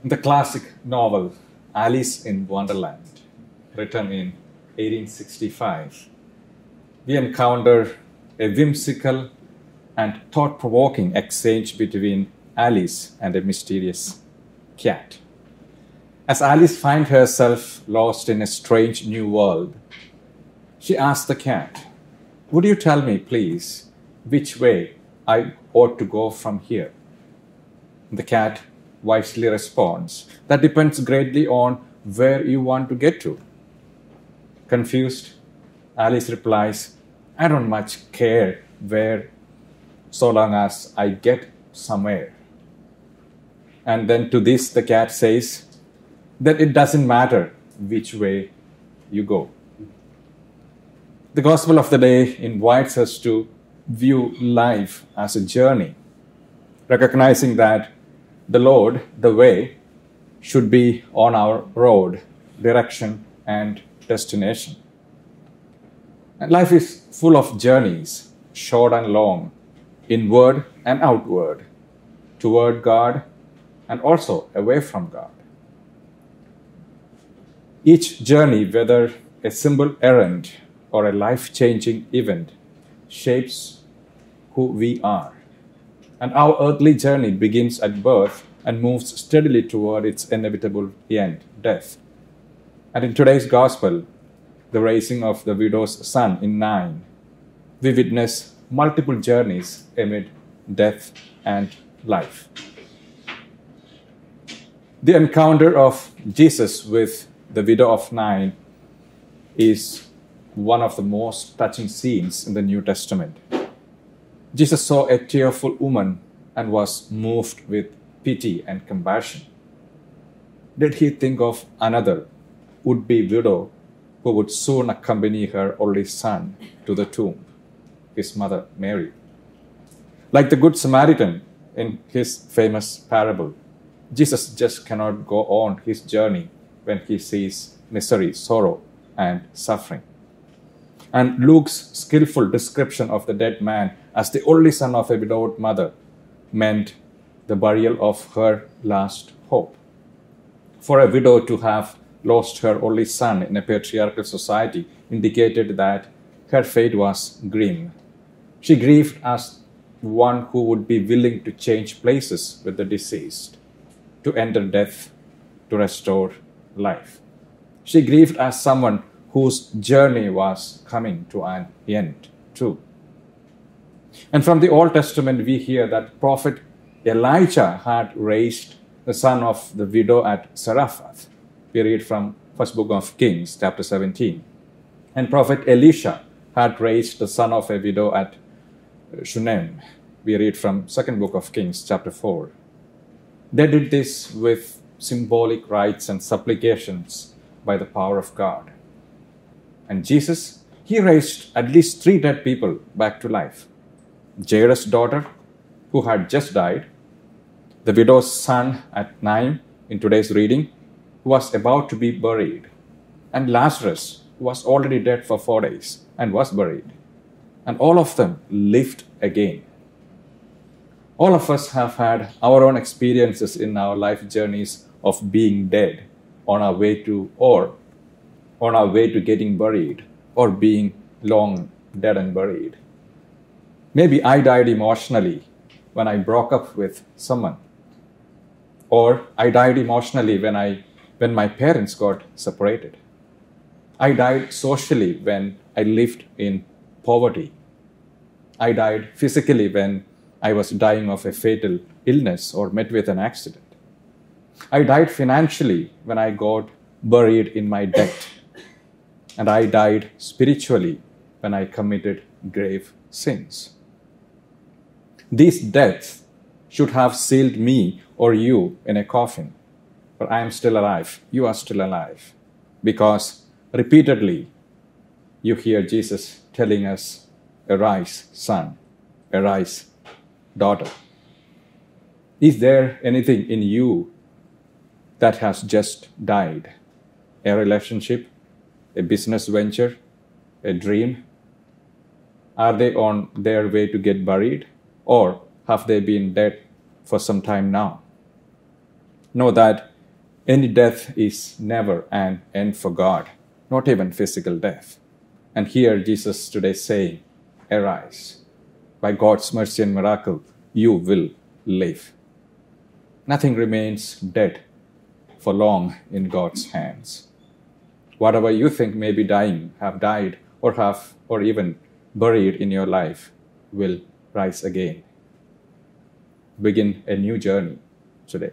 The classic novel Alice in Wonderland, written in 1865, we encounter a whimsical and thought-provoking exchange between Alice and a mysterious cat. As Alice finds herself lost in a strange new world, she asks the cat, "Would you tell me, please, which way I ought to go from here?" The cat wisely responds, "That depends greatly on where you want to get to." Confused, Alice replies, "I don't much care where, so long as I get somewhere." And then to this the cat says that it doesn't matter which way you go. The Gospel of the day invites us to view life as a journey, recognizing that the Lord, the way, should be on our road, direction, and destination. And life is full of journeys, short and long, inward and outward, toward God and also away from God. Each journey, whether a simple errand or a life-changing event, shapes who we are. And our earthly journey begins at birth and moves steadily toward its inevitable end, death. And in today's gospel, the raising of the widow's son in Nain, we witness multiple journeys amid death and life. The encounter of Jesus with the widow of Nain is one of the most touching scenes in the New Testament. Jesus saw a tearful woman and was moved with pity and compassion. Did he think of another would-be widow who would soon accompany her only son to the tomb, his mother Mary? Like the Good Samaritan in his famous parable, Jesus just cannot go on his journey when he sees misery, sorrow, and suffering. And Luke's skillful description of the dead man as the only son of a widowed mother meant the burial of her last hope. For a widow to have lost her only son in a patriarchal society indicated that her fate was grim. She grieved as one who would be willing to change places with the deceased, to enter death, to restore life. She grieved as someone whose journey was coming to an end too. And from the Old Testament, we hear that prophet Elijah had raised the son of the widow at Zarephath. We read from first book of Kings, chapter 17. And prophet Elisha had raised the son of a widow at Shunem. We read from second book of Kings, chapter 4. They did this with symbolic rites and supplications by the power of God. And Jesus, he raised at least 3 dead people back to life. Jairus' daughter, who had just died, the widow's son at Nain, in today's reading, who was about to be buried, and Lazarus, who was already dead for 4 days and was buried. And all of them lived again. All of us have had our own experiences in our life journeys of being dead on our way to getting buried, or being long dead and buried. Maybe I died emotionally when I broke up with someone, or I died emotionally when my parents got separated. I died socially when I lived in poverty. I died physically when I was dying of a fatal illness or met with an accident. I died financially when I got buried in my debt. And I died spiritually when I committed grave sins. These deaths should have sealed me or you in a coffin. But I am still alive. You are still alive. Because repeatedly you hear Jesus telling us, "Arise, son. Arise, daughter." Is there anything in you that has just died? A relationship? A business venture? A dream? Are they on their way to get buried? Or have they been dead for some time now? Know that Any death is never an end for God, not even physical death. And here Jesus today is saying, arise. By God's mercy and miracle, you will live. Nothing remains dead for long in God's hands. Whatever you think may be dying, have died, or even buried in your life will rise again. Begin a new journey today.